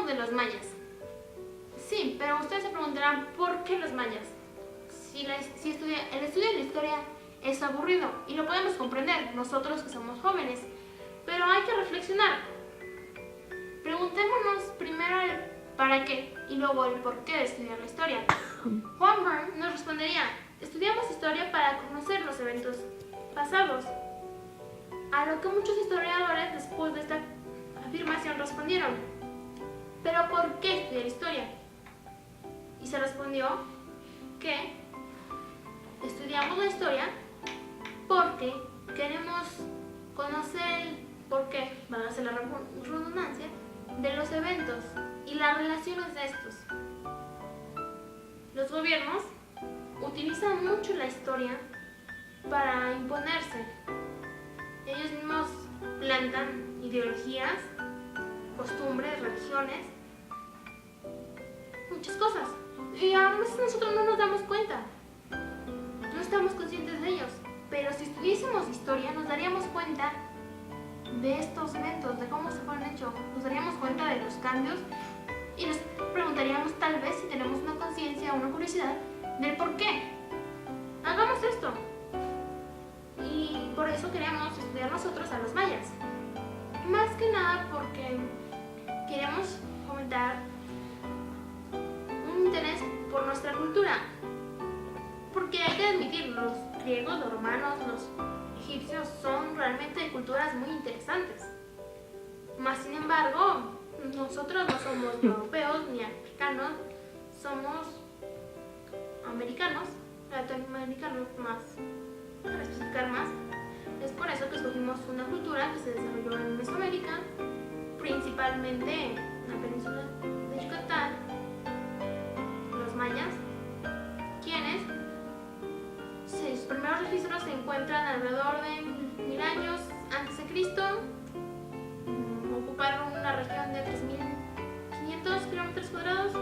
de los mayas. Sí, pero ustedes se preguntarán, ¿por qué los mayas? El estudio de la historia es aburrido y lo podemos comprender nosotros que somos jóvenes, pero hay que reflexionar. Preguntémonos primero el para qué y luego el por qué de estudiar la historia. Juan Byrne nos respondería, estudiamos historia para conocer los eventos pasados. A lo que muchos historiadores después de esta afirmación respondieron, ¿pero por qué estudiar historia? Y se respondió que estudiamos la historia porque queremos conocer el porqué, valga la redundancia, de los eventos y las relaciones de estos. Los gobiernos utilizan mucho la historia para imponerse. Ellos mismos plantan ideologías, costumbres, religiones, muchas cosas. Y a veces nosotros no nos damos cuenta, no estamos conscientes de ellos. Pero si estudiásemos historia nos daríamos cuenta de estos eventos, de cómo se fueron hechos, nos daríamos cuenta de los cambios y nos preguntaríamos tal vez si tenemos una conciencia o una curiosidad del por qué. Hagamos esto. Y por eso queremos estudiar nosotros a los mayas. Más que nada porque queremos fomentar un interés por nuestra cultura. Porque hay que admitir, los griegos, los romanos, los egipcios son realmente culturas muy interesantes. Más sin embargo, nosotros no somos ni europeos ni africanos, somos americanos, latinoamericanos más, para especificar más. Es por eso que escogimos una cultura que se desarrolló en Mesoamérica, principalmente en la península de Yucatán, los mayas, quienes sus primeros registros se encuentran alrededor de 1000 años antes de Cristo. Ocuparon una región de 3500 kilómetros cuadrados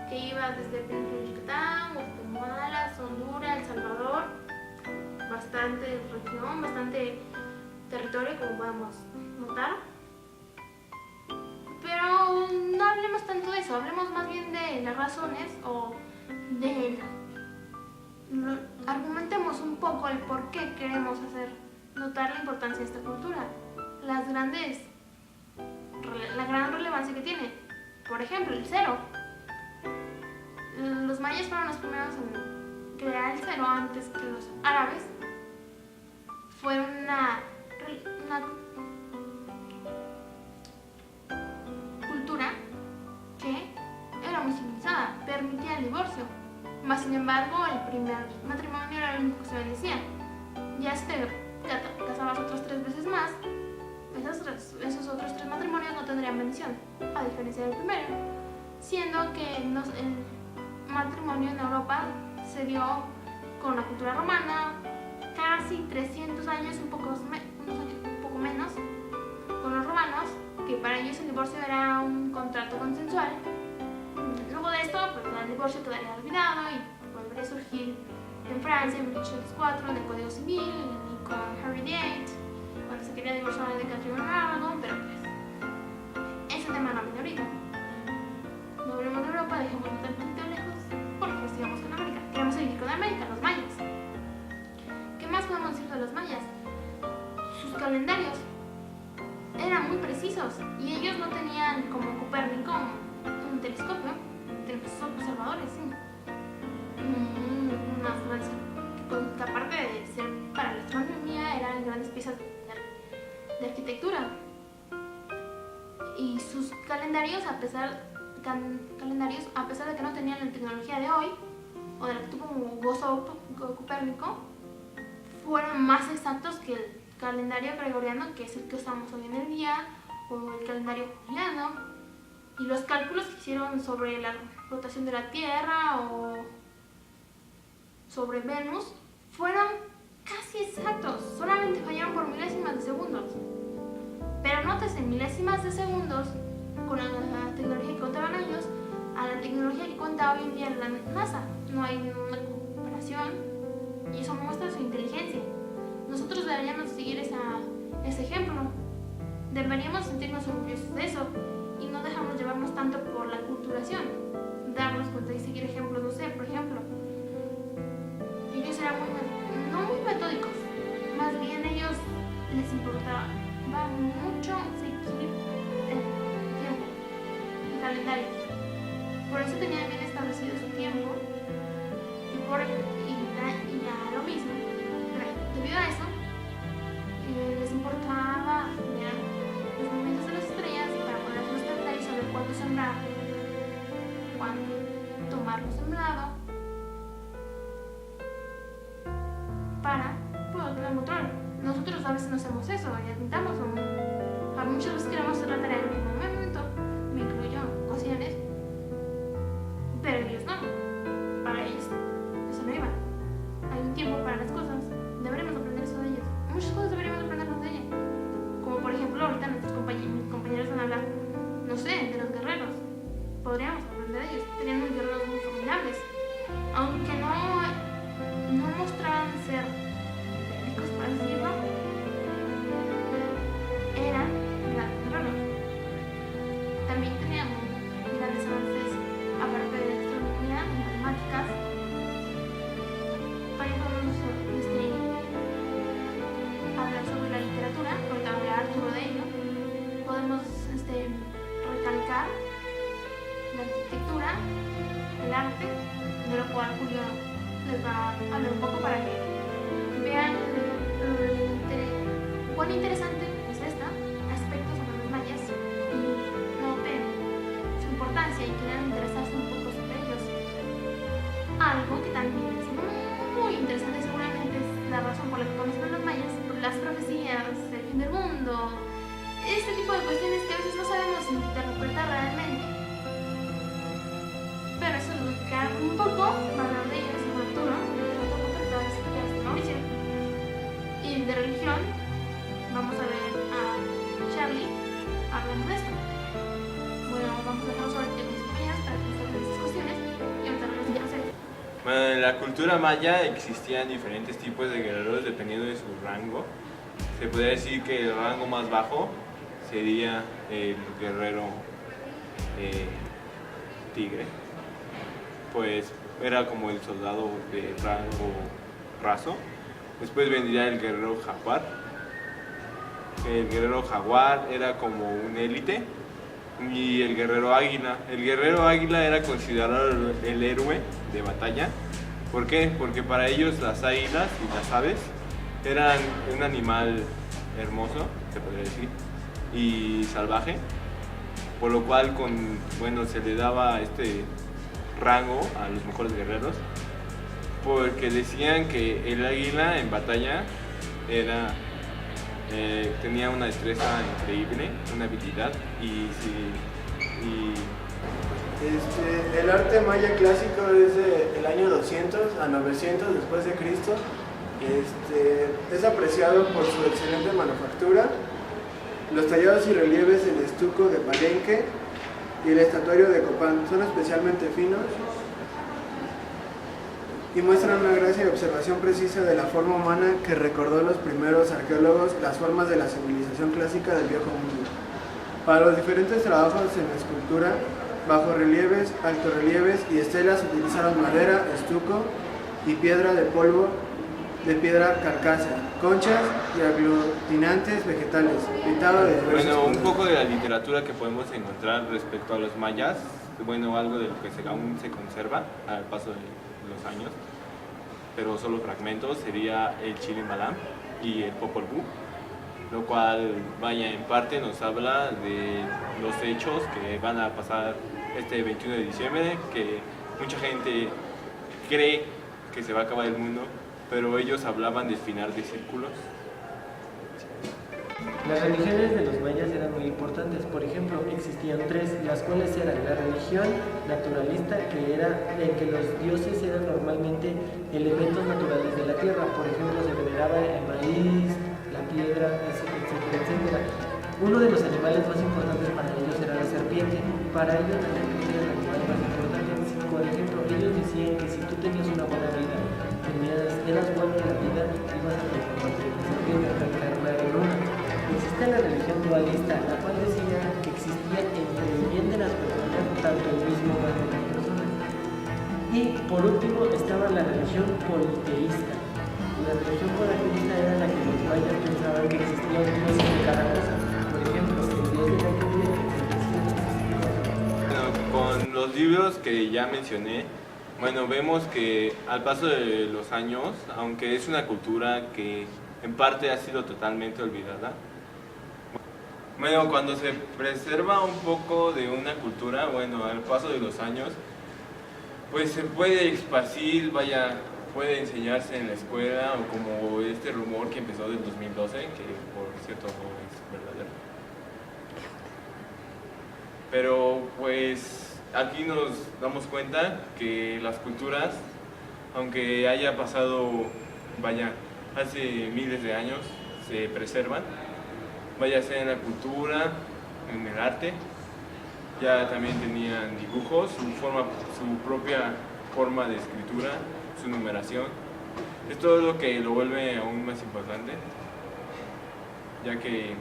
que iba desde el península de Yucatán, Guatemala, Honduras, El Salvador. Bastante región, bastante territorio, como podemos notar. Pero no hablemos tanto de eso, hablemos más bien de las razones o de argumentemos un poco el por qué queremos hacer notar la importancia de esta cultura, la gran relevancia que tiene. Por ejemplo, el cero. Los mayas fueron los primeros en crear el cero antes que los árabes. Fue una cultura que era muy civilizada, permitía el divorcio. Mas sin embargo, el primer matrimonio era el único que se bendecía. Ya si te casabas otras 3 veces más, esos otros 3 matrimonios no tendrían bendición, a diferencia del primero. Siendo que el matrimonio en Europa se dio con la cultura romana, casi 300 años, un poco menos, con los romanos, que para ellos el divorcio era un contrato consensual. Luego de esto, pues el divorcio quedaría olvidado y volvería a surgir en Francia en 1804 en el Código Civil y con Henry VIII, cuando se quería divorciar de Catherine Aragon, pero pues ese tema no viene ahorita. No hablemos de Europa, dejémoslo tantito lejos, porque sigamos con América. Queremos seguir con América, los mayas. ¿Qué más podemos decir de los mayas? Sus calendarios eran muy precisos y ellos no tenían como Copérnico un telescopio, observadores, sí. Una fuerza que aparte de ser para la astronomía eran grandes piezas de arquitectura. Y sus calendarios, a pesar de que no tenían la tecnología de hoy, o de la que tuvo gozó Copérnico, fueron más exactos que el calendario gregoriano, que es el que usamos hoy en el día, o el calendario juliano. Y los cálculos que hicieron sobre la rotación de la Tierra o sobre Venus fueron casi exactos, solamente fallaron por milésimas de segundos. Pero nótese, milésimas de segundos con la tecnología que contaban ellos a la tecnología que cuenta hoy en día la NASA. No hay una comparación y eso muestra su inteligencia. Nosotros deberíamos seguir ese ejemplo. Deberíamos sentirnos orgullosos de eso dejamos llevarnos tanto por la culturación, darnos cuenta y seguir ejemplos, no sé, por ejemplo, ellos eran no muy metódicos, más bien ellos les importaba mucho seguir el tiempo, el calendario. Por eso tenían bien establecido su tiempo y a lo mismo, debido a eso, les importaba ver los movimientos de las estrellas para poderlos detectar y saber cuándo sembrar, cuándo tomarlo sembrado, para poder tener control. Nosotros a veces no hacemos eso y admitamos, a muchas veces queremos hacer la tarea en el mismo momento, me incluyo en ocasiones, pero ellos no. Para ellos eso no iba. Hay un tiempo para las cosas, deberemos aprender eso de ellos. Muchas cosas deberíamos aprendernos de ellos. Como por ejemplo, ahorita mis compañeros van a hablar, no sé, de los guerreros. Podríamos aprender de ellos. Tenían unos guerreros muy formidables. Aunque no mostraban ser bélicos, por así decirlo, eran grandes guerreros. También tenían grandes avances, aparte de la astronomía, en matemáticas. También podemos hablar sobre la literatura, ahorita habla Arturo de ello. Podemos recalcar la arquitectura, el arte, de lo cual Julio les va a hablar un poco para que vean cuán interesante es aspecto sobre los mayas y noten su importancia y quieran interesarse un poco sobre ellos. Algo que también es muy interesante, seguramente es la razón por la que conocen a los mayas, por las profecías, el fin del mundo, este tipo de cuestiones que a veces no sabemos interpretar realmente. Pero eso es lo que un poco va a hablar de ellos en Arturo, de Mauricio. Y de religión, vamos a ver a Charlie hablando de esto. Bueno, vamos a dejar sobre mis compañeros para que nos hablen de estas cuestiones y ahorita regresamos a hacer. Bueno, en la cultura maya existían diferentes tipos de guerreros dependiendo de su rango. Se podría decir que el rango más bajo sería el guerrero tigre, pues era como el soldado de rango raso. Después vendría el guerrero jaguar. El guerrero jaguar era como un élite. Y el guerrero águila. El guerrero águila era considerado el héroe de batalla. ¿Por qué? Porque para ellos las águilas y las aves eran un animal hermoso, se podría decir, y salvaje, por lo cual se le daba este rango a los mejores guerreros, porque decían que el águila en batalla tenía una destreza increíble, una habilidad el arte maya clásico es del año 200 a 900 después de Cristo. Es apreciado por su excelente manufactura, los tallados y relieves en estuco de Palenque y el estatuario de Copán son especialmente finos y muestran una gracia y observación precisa de la forma humana que recordó los primeros arqueólogos las formas de la civilización clásica del Viejo Mundo. Para los diferentes trabajos en escultura, bajorrelieves, altorrelieves y estelas utilizaron madera, estuco y piedra de polvo de piedra carcasa, conchas y aglutinantes vegetales, pintado de diversos un colores. poco de la literatura que podemos encontrar respecto a los mayas, algo de lo que aún se conserva al paso de los años, pero solo fragmentos, sería el Chilimbalam y el Popol Vuh, lo cual, en parte nos habla de los hechos que van a pasar este 21 de diciembre, que mucha gente cree que se va a acabar el mundo, pero ellos hablaban del final de círculos. Las religiones de los mayas eran muy importantes. Por ejemplo, existían tres, las cuales eran la religión naturalista, que era en que los dioses eran normalmente elementos naturales de la tierra. Por ejemplo, se veneraba el maíz, la piedra, etcétera, etcétera. Uno de los animales más importantes para ellos era la serpiente. Para ellos la serpiente era el animal más importante. Por ejemplo, ellos decían que si tú tenías una buena vida, eras bueno en la vida, ibas a transformarte en serpiente, a reencarnar en una. Existe la religión dualista, la cual decía que existía entretenimiento Y por último estaba la religión politeísta. La religión politeísta era la que los mayas pensaban que existía un dios de cada cosa. Por ejemplo, el dios de la lluvia, Bueno, con los libros que ya mencioné, bueno, vemos que al paso de los años, aunque es una cultura que en parte ha sido totalmente olvidada, bueno, cuando se preserva un poco de una cultura, bueno, al paso de los años, pues se puede esparcir, vaya, puede enseñarse en la escuela, o como este rumor que empezó del 2012, que por cierto no es verdadero. Pero pues aquí nos damos cuenta que las culturas, aunque haya pasado, vaya, hace miles de años, se preservan, vaya sea en la cultura, en el arte. Ya también tenían dibujos, su propia forma de escritura, su numeración. Esto es lo que lo vuelve aún más importante, ya que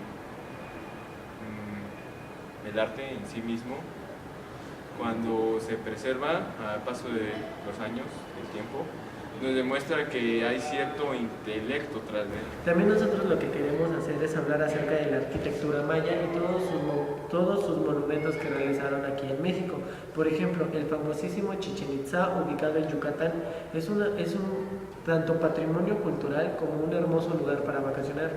el arte en sí mismo, cuando se preserva al paso de los años, el tiempo, nos demuestra que hay cierto intelecto tras de él. También nosotros lo que queremos hacer es hablar acerca de la arquitectura maya y todos sus monumentos que realizaron aquí en México. Por ejemplo, el famosísimo Chichén Itzá, ubicado en Yucatán, es un tanto patrimonio cultural como un hermoso lugar para vacacionar.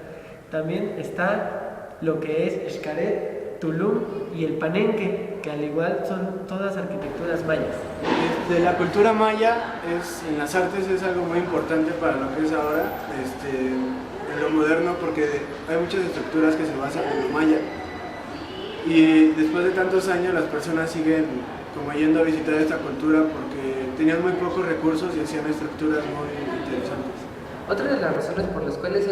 También está lo que es Xcaret, Tulum y el Palenque, que al igual son todas arquitecturas mayas. De la cultura maya, en las artes es algo muy importante para lo que es ahora, en lo moderno, porque hay muchas estructuras que se basan en lo maya. Y después de tantos años las personas siguen como yendo a visitar esta cultura porque tenían muy pocos recursos y hacían estructuras muy interesantes. Otra de las razones por las cuales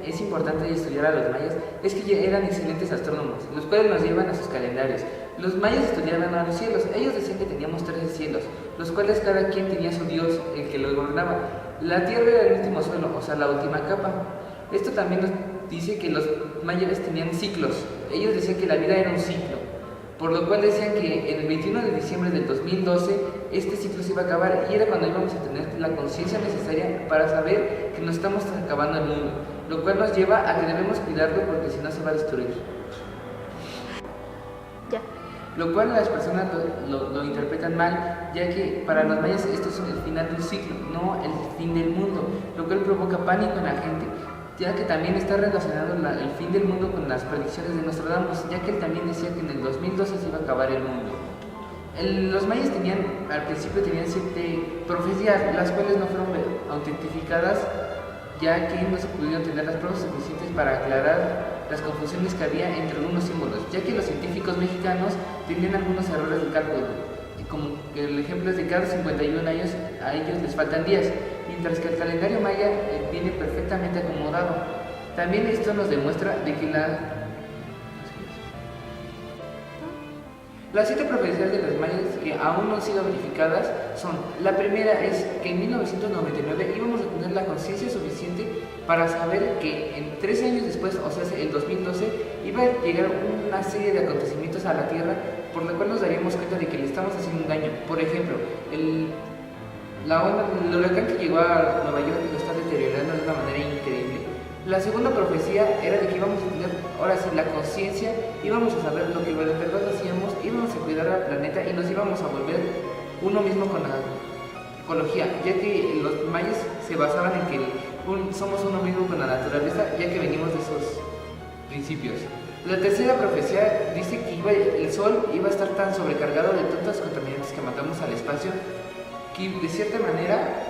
es importante estudiar a los mayas es que eran excelentes astrónomos, los cuales nos llevan a sus calendarios. Los mayas estudiaban a los cielos, ellos decían que teníamos 13 cielos, los cuales cada quien tenía su dios, el que lo gobernaba. La tierra era el último suelo, o sea, la última capa. Esto también nos dice que los mayas tenían ciclos, ellos decían que la vida era un ciclo, por lo cual decían que el 21 de diciembre del 2012 este ciclo se iba a acabar y era cuando íbamos a tener la conciencia necesaria para saber que nos estamos acabando el mundo, lo cual nos lleva a que debemos cuidarlo porque si no se va a destruir. Ya. Lo cual las personas lo interpretan mal, ya que para los mayas esto es el final del ciclo, no el fin del mundo, lo cual provoca pánico en la gente, ya que también está relacionado el fin del mundo con las predicciones de Nostradamus, ya que él también decía que en el 2012 se iba a acabar el mundo. Los mayas al principio tenían 7 profecías, las cuales no fueron autentificadas, ya que no se pudieron tener las pruebas suficientes para aclarar las confusiones que había entre algunos símbolos, ya que los científicos mexicanos tenían algunos errores de cálculo, y como el ejemplo es de cada 51 años a ellos les faltan días, mientras que el calendario maya viene perfectamente acomodado. También esto nos demuestra de que las 7 profecías de los mayas que aún no han sido verificadas son: la primera es que en 1999 íbamos a tener la conciencia suficiente para saber que en 13 años después, o sea, el 2012, iba a llegar una serie de acontecimientos a la Tierra por la cual nos daríamos cuenta de que le estamos haciendo un daño. Por ejemplo, el huracán que llegó a Nueva York lo está deteriorando de una manera increíble. La segunda profecía era de que íbamos a tener, ahora sí, la conciencia, íbamos a saber lo que de verdad hacíamos, íbamos a cuidar al planeta y nos íbamos a volver uno mismo con la ecología, ya que los mayas se basaban en que somos uno mismo con la naturaleza, ya que venimos de esos principios. La tercera profecía dice que el sol iba a estar tan sobrecargado de tantos contaminantes que matamos al espacio que de cierta manera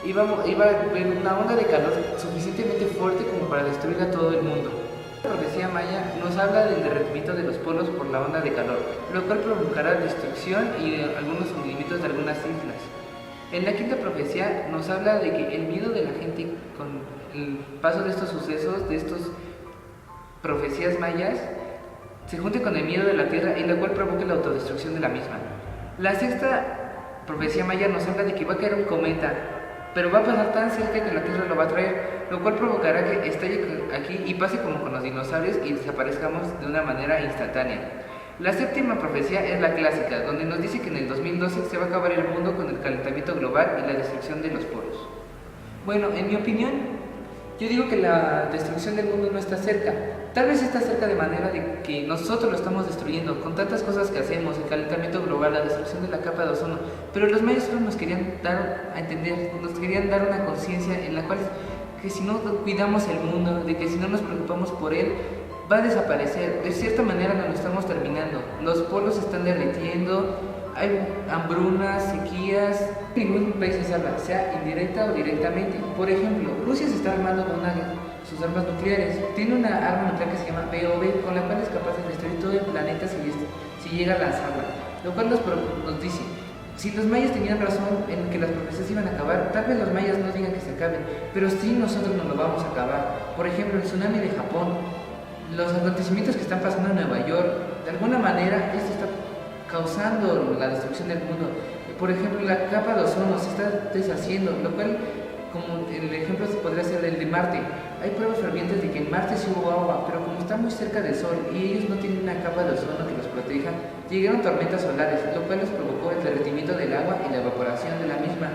iba a haber una onda de calor suficientemente fuerte como para destruir a todo el mundo. La profecía maya nos habla del derretimiento de los polos por la onda de calor, lo cual provocará destrucción y algunos hundimientos de algunas islas. En la quinta profecía nos habla de que el miedo de la gente con el paso de estos sucesos, de estas profecías mayas, se junte con el miedo de la tierra y la cual provoque la autodestrucción de la misma. La sexta profecía maya nos habla de que va a caer un cometa, pero va a pasar tan cerca que la Tierra lo va a traer, lo cual provocará que estalle aquí y pase como con los dinosaurios y desaparezcamos de una manera instantánea. La séptima profecía es la clásica, donde nos dice que en el 2012 se va a acabar el mundo con el calentamiento global y la destrucción de los polos. Bueno, en mi opinión, yo digo que la destrucción del mundo no está cerca. Tal vez está cerca de manera de que nosotros lo estamos destruyendo con tantas cosas que hacemos, el calentamiento global, la destrucción de la capa de ozono. Pero los maestros nos querían dar a entender, nos querían dar una conciencia en la cual que si no cuidamos el mundo, de que si no nos preocupamos por él, va a desaparecer. De cierta manera nos lo estamos terminando. Los polos se están derritiendo, hay hambrunas, sequías. Ningún país se salva, sea indirecta o directamente. Por ejemplo, Rusia se está armando con sus armas nucleares. Tiene una arma nuclear que se llama BOB, con la cual es capaz de destruir todo el planeta si llega a lanzarla. Lo cual nos dice, si los mayas tenían razón en que las profecías iban a acabar, tal vez los mayas no digan que se acaben, pero sí nosotros nos lo vamos a acabar. Por ejemplo, el tsunami de Japón, los acontecimientos que están pasando en Nueva York, de alguna manera esto está causando la destrucción del mundo. Por ejemplo, la capa de ozono se está deshaciendo, lo cual, como el ejemplo podría ser el de Marte. Hay pruebas fervientes de que en Marte sí hubo agua, pero como está muy cerca del Sol y ellos no tienen una capa de ozono que los proteja, llegaron tormentas solares, lo cual les provocó el derretimiento del agua y la evaporación de la misma.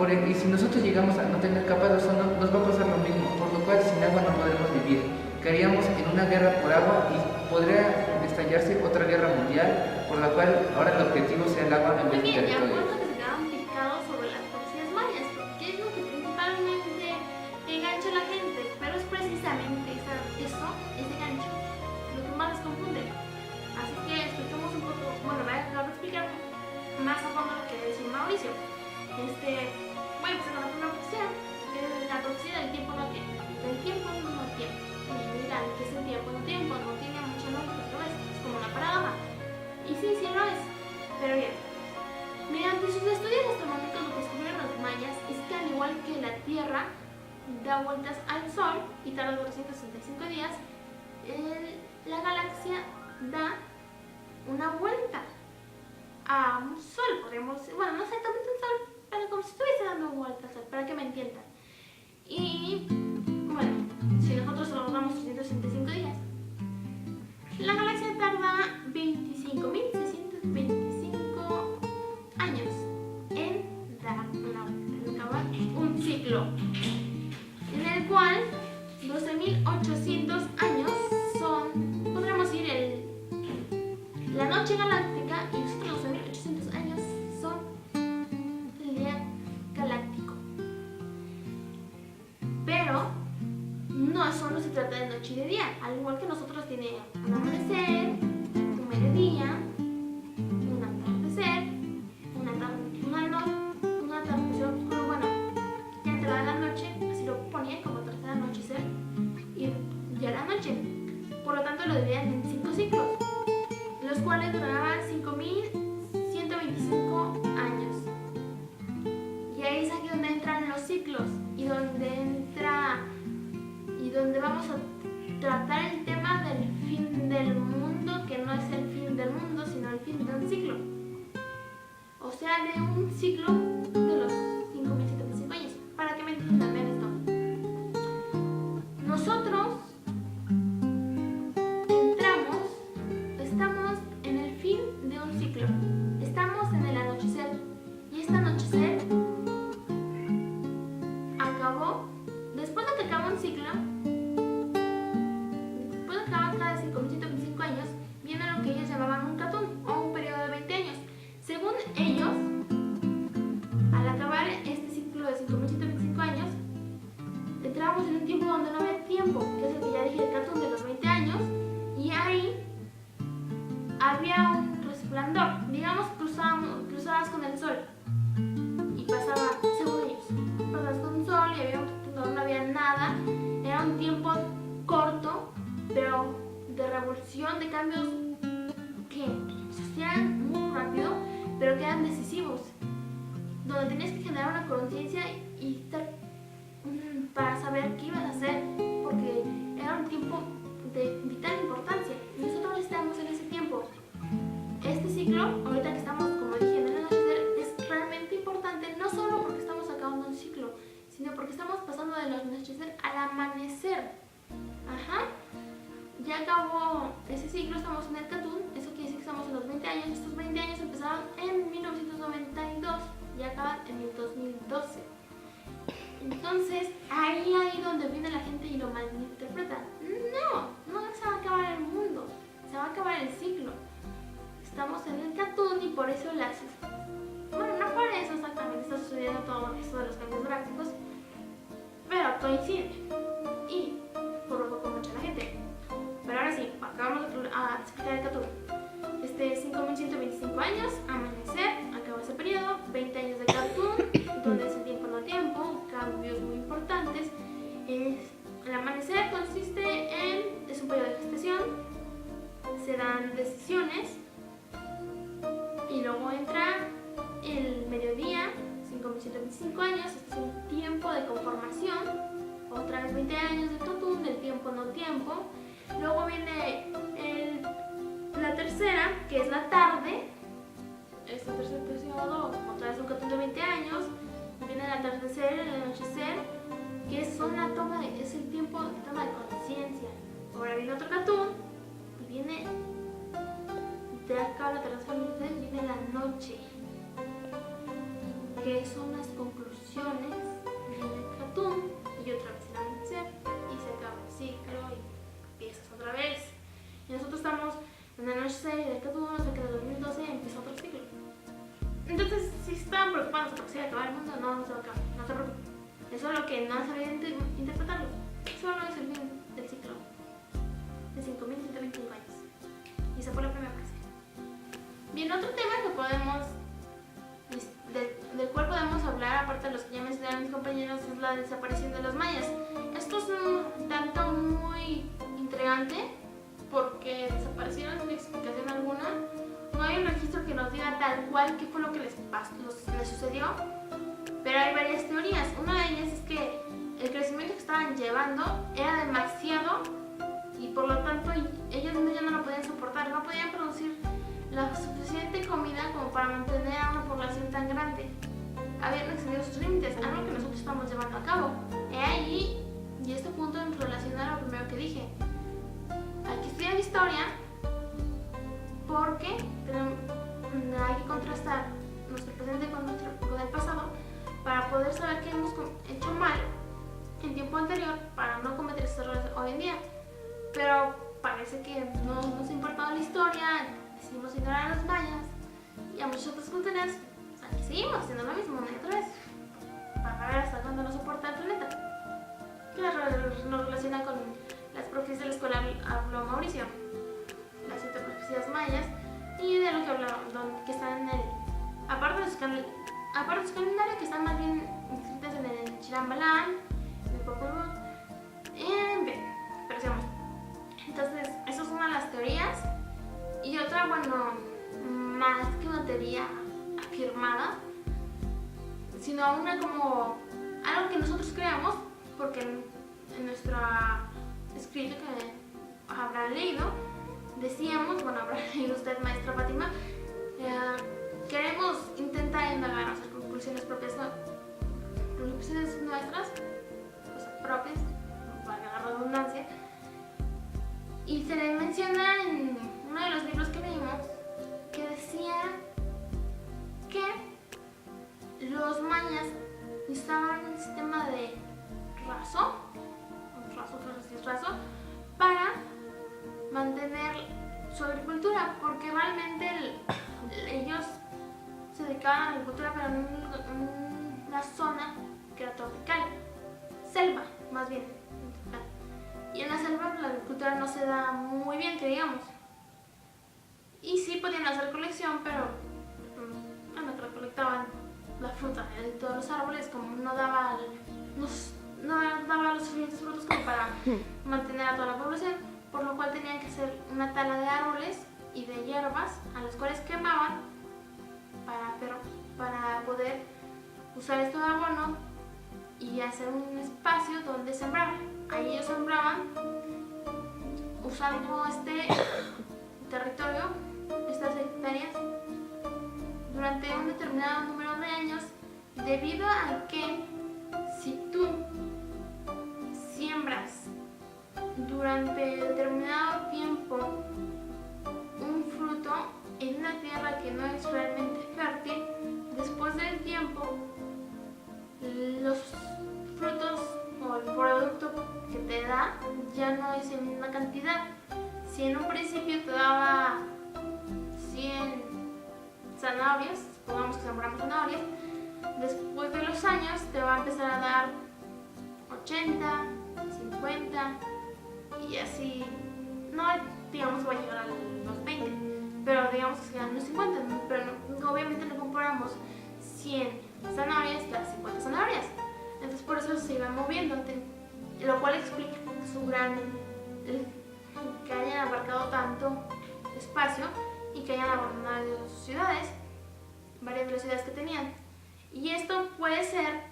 Y si nosotros llegamos a no tener capa de ozono, nos va a pasar lo mismo, por lo cual sin agua no podremos vivir. Caeríamos en una guerra por agua y podría estallarse otra guerra mundial, por la cual ahora el objetivo sea el agua en Muy vez de bien, de territorio. acuerdo que se quedaron picados sobre las profecías mayas, porque es lo que principalmente engancha a la gente, pero es precisamente eso, ese gancho, lo que más les confunde. Así que expliquemos un poco, bueno, voy a tratar de explicar más a fondo lo que decía Mauricio. Voy a empezar con la primera profecía, que es la profecía del tiempo no tiempo. Del tiempo no tiempo. Y dirán, ¿qué es el tiempo no tiempo? No tiene mucha lógica, ¿lo ves? Es como una paradoja. Y sí, sí lo es. Pero bien, mediante sus estudios astronómicos lo que descubrieron los mayas es que al igual que la Tierra da vueltas al Sol y tarda 265 días, la galaxia da una vuelta a un Sol, podríamos decir, bueno, no exactamente un Sol, pero como si estuviese dando vueltas al Sol, para que me entiendan. Y bueno, si nosotros solo damos 365 días, la galaxia tarda 25.625 años en dar una vuelta, en acabar un ciclo, en el cual 12.800 años son, podríamos decir, la noche galáctica, y los otros 12.800 años son el día galáctico. Pero no solo se trata de noche y de día, al igual que nosotros tiene un amanecer, un mediodía, un atardecer, un atardecer oscuro, bueno, ya entrada la noche, así lo ponía como tercer anochecer, y ya la noche. Por lo tanto lo dividían en 5 ciclos, los cuales duraban 5.125 años. Y ahí es aquí donde entran los ciclos y donde vamos a tratar el tema del fin del mundo, que no es el fin del mundo, sino el fin de un ciclo. O sea, de un ciclo de los 5.125 años. Para que me entiendan bien esto. Nosotros estamos en el fin de un ciclo. Estamos en el anochecer. Y este anochecer acabó, después de que acabó un ciclo, después de que acababa cada 5.125 años, viene lo que ellos llamaban un catún, o un periodo de 20 años. Según ellos, al acabar este ciclo de 5.125 años, entramos en un tiempo donde no había tiempo, que es el que ya dije, el catún de los 20 años, y ahí había un resplandor, digamos, cruzabas con el sol, y pasaba, según ellos, pasabas con el sol y había un punto donde no había nada. Era un tiempo corto, pero de revolución, de cambios que se hacían muy rápido, pero que eran decisivos, donde tenías que generar una conciencia y estar para saber qué ibas a hacer, porque era un tiempo de vital importancia y nosotros estamos en ese tiempo. Este ciclo, ahorita que estamos, como dije, en el anochecer, es realmente importante, no solo porque estamos acabando un ciclo, sino porque estamos pasando del anochecer al amanecer. Ajá. ya acabó ese ciclo, estamos en el Cartoon, eso quiere decir que estamos en los 20 años. Estos 20 años empezaron en 1992 y acaban en el 2012. Entonces, ahí donde viene la gente y lo malinterpreta. No se va a acabar el mundo, se va a acabar el ciclo. Estamos en el Cartoon y por eso bueno, no por eso exactamente está sucediendo todo eso de los cambios drásticos, pero coincide y provocó mucha la gente. Pero ahora sí, acabamos de explicar el Cartoon. 5.125 años, amanecer, acabó ese periodo, 20 años de Cartoon, donde es el tiempo no tiempo, cambios muy importantes. El amanecer es un periodo de gestación, se dan decisiones y luego entra el mediodía, 5.125 años, este es un tiempo de conformación, otra vez 20 años de Cartoon, del tiempo no tiempo. Luego viene la tercera, que es la tarde. Este tercer periodo, otra vez un Cartoon de 20 años. Viene el atardecer, el anochecer, que es el tiempo de toma de conciencia. Ahora viene otro Cartoon y viene de acá la transformación, viene la noche, que son las conclusiones del Cartoon, y otra vez el amanecer y se acaba el ciclo y empiezas otra vez. Y nosotros estamos en el anochecer del Cartoon hasta que en el 2012 empieza otro ciclo. Entonces, si están preocupados porque se va a acabar el mundo, no se va a acabar, no se preocupen. Eso es lo que no han sabido interpretarlo. Solo es el fin del ciclo de 5.125 años. Y esa fue la primera frase. Bien, otro tema del cual podemos hablar, aparte de los que ya mencionaron mis compañeros, es la desaparición de los mayas. Esto es un tanto muy intrigante porque desaparecieron sin explicación alguna. No hay un registro que nos diga tal cual qué fue lo que les sucedió, pero hay varias teorías. Una de ellas es que el crecimiento que estaban llevando era demasiado y por lo tanto ellos ya no lo podían soportar, no podían producir la suficiente comida como para mantener a una población tan grande. Habían excedido sus límites, algo que nosotros estamos llevando a cabo. Ahí, y este punto en relación a lo primero que dije, hay que estudiar historia porque hay que contrastar nuestro presente con el pasado para poder saber qué hemos hecho mal en tiempo anterior para no cometer esos errores hoy en día. Pero parece que no nos ha importado la historia, decidimos ignorar a los mayas y a muchas otras culturas. Aquí seguimos haciendo lo mismo una y otra vez para ver hasta cuándo nos soporta el planeta. Que nos relaciona con las profecías de la escuela habló Mauricio, las 7 profecías mayas, y de lo que hablaron, que están en el aparte de su calendario, que están más bien escritas en el Chirambalán, en el Popol Vuh, pero sigamos. Entonces, esa es una de las teorías. Y otra, bueno, más que una teoría afirmada, sino una como algo que nosotros creamos, porque en nuestro escrito que habrán leído, decíamos, bueno, habrá leído usted, maestra Fátima, queremos intentar indagar nuestras conclusiones propias, conclusiones nuestras, pues, propias, para la redundancia, y se le menciona en uno de los libros que leímos que decía que los mayas usaban un sistema de raso para mantener su agricultura, porque realmente ellos se dedicaban a la agricultura, pero en una zona que era tropical, selva más bien. Y en la selva la agricultura no se da muy bien, que digamos. Y sí podían hacer recolección, pero bueno, que recolectaban la fruta de todos los árboles, como no daba los suficientes frutos como para mantener a toda la población, por lo cual tenían que hacer una tala de árboles y de hierbas a las cuales quemaban para poder usar esto de abono y hacer un espacio donde sembrar. Ahí ellos sembraban usando este territorio, estas hectáreas, durante un determinado número de años, debido a que si tú siembras durante determinado tiempo un fruto en una tierra que no es realmente fértil, después del tiempo los frutos o el producto que te da ya no es en una cantidad. Si en un principio te daba 100 zanahorias, supongamos que sembramos zanahorias, después de los años te va a empezar a dar 80, 50 y así, no digamos que va a llegar a los 20, pero digamos que sean los 50, pero obviamente no comparamos 100 zanahorias que las 50 zanahorias. Entonces por eso se iba moviendo, lo cual explica su gran, que hayan abarcado tanto espacio y que hayan abandonado sus ciudades, varias de las ciudades que tenían. Y esto puede ser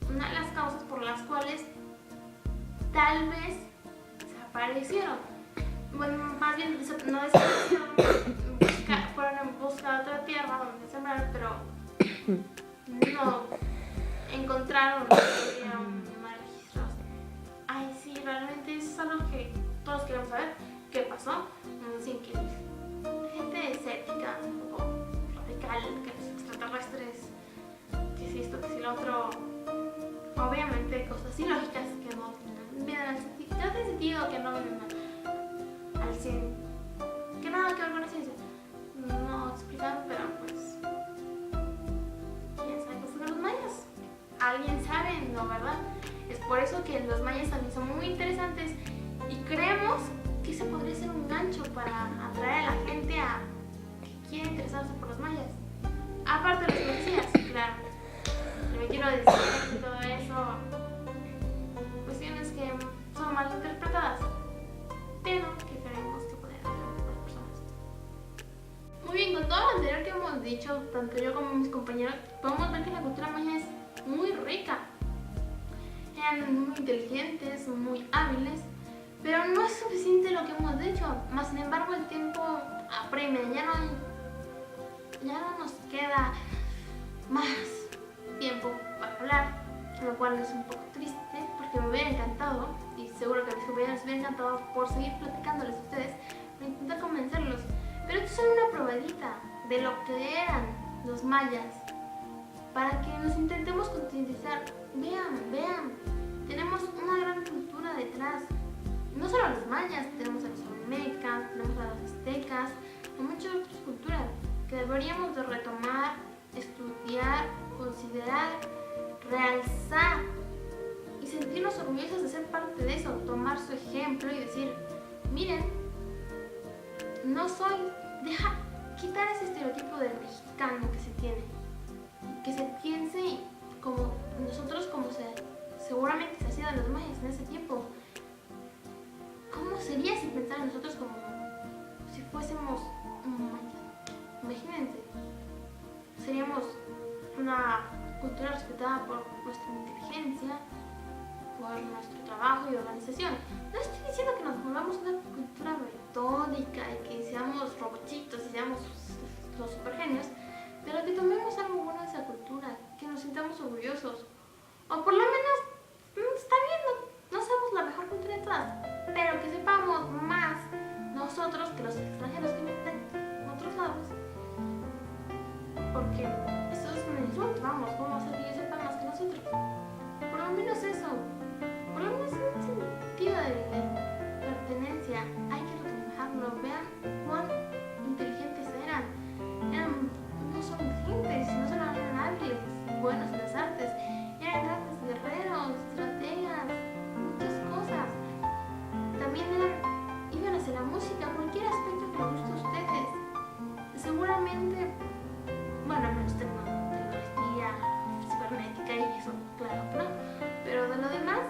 una de las causas por las cuales tal vez desaparecieron. Bueno, más bien no desaparecieron, fueron en busca de otra tierra donde sembrar, pero no encontraron más registros. Ay, sí, realmente eso es algo que todos queremos saber qué pasó. Sin que gente escéptica, un poco radical, que los extraterrestres, que si esto, que si lo otro, obviamente cosas ilógicas que no vienen al sentido, no tiene sentido, que no vienen al 100, que nada que ver con la ciencia. No explican, pero pues quién sabe qué fue de los mayas. Alguien sabe, ¿no, verdad? Es por eso que los mayas también son muy interesantes y creemos que eso podría ser un gancho para atraer a la gente a que quiera interesarse por los mayas. Aparte de los policías, claro. Lo quiero decir y todo eso, cuestiones que son mal interpretadas, pero que creemos que pueden ayudar a las personas. Muy bien, con todo lo anterior que hemos dicho, tanto yo como mis compañeros, podemos ver que la cultura maya es muy rica. Eran muy inteligentes, muy hábiles, pero no es suficiente lo que hemos dicho. Más sin embargo, el tiempo apremia, ya no nos queda más tiempo para hablar, lo cual es un poco triste porque me hubiera encantado, y seguro que a mis compañeros les hubiera encantado por seguir platicándoles a ustedes, para intentar convencerlos. Pero esto es solo una probadita de lo que eran los mayas, para que nos intentemos concientizar. Vean, tenemos una gran cultura detrás. No solo a los mayas, tenemos a los olmecas, tenemos a los aztecas, a muchas otras culturas que deberíamos de retomar, estudiar, considerar, realzar y sentirnos orgullosos de ser parte de eso, tomar su ejemplo y decir, miren, no soy, quitar ese estereotipo del mexicano que se tiene, que se piense como nosotros, como seguramente se hacía de los mayas en ese tiempo. ¿Cómo sería si pensaran nosotros como si fuésemos un maya? Imagínense, seríamos una cultura respetada por nuestra inteligencia, por nuestro trabajo y organización. No estoy diciendo que nos volvamos una cultura metódica y que seamos robotitos y seamos los supergenios, pero que tomemos algo bueno de esa cultura, que nos sintamos orgullosos. O por lo menos, está bien, no somos la mejor cultura de todas, pero que sepamos más nosotros que los extranjeros que vienen de otros lados. Porque eso es un insulto, vamos a hacer que ellos sepan más que nosotros. Por lo menos eso, por lo menos un sentido de pertenencia, hay que retomarlo. Vean cuán inteligentes eran. No solo inteligentes, sino solo eran hábiles, buenos en las artes, eran grandes guerreros, estrategas, muchas cosas. También iban hacia la música, cualquier aspecto que les guste a ustedes. Seguramente, bueno, menos tecnología cibernética y eso, claro que no, pero de lo demás,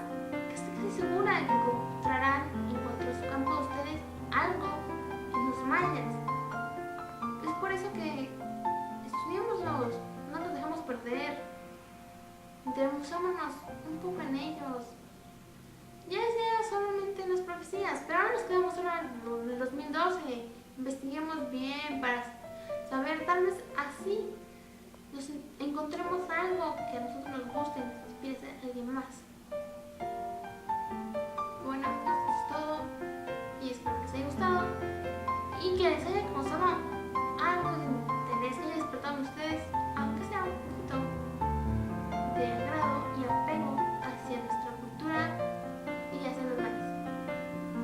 estoy casi segura de que encontrarán en cuanto a su campo de ustedes algo en los mayas. Es por eso que estudiémoslos, no los dejamos perder, interesémonos un poco en ellos. Ya sea solamente en las profecías, pero ahora nos quedamos solo en el 2012. Investiguemos bien para saber, tal vez así nos encontremos algo que a nosotros nos guste y nos inspire a alguien más. Bueno, eso es todo. ella les haya causado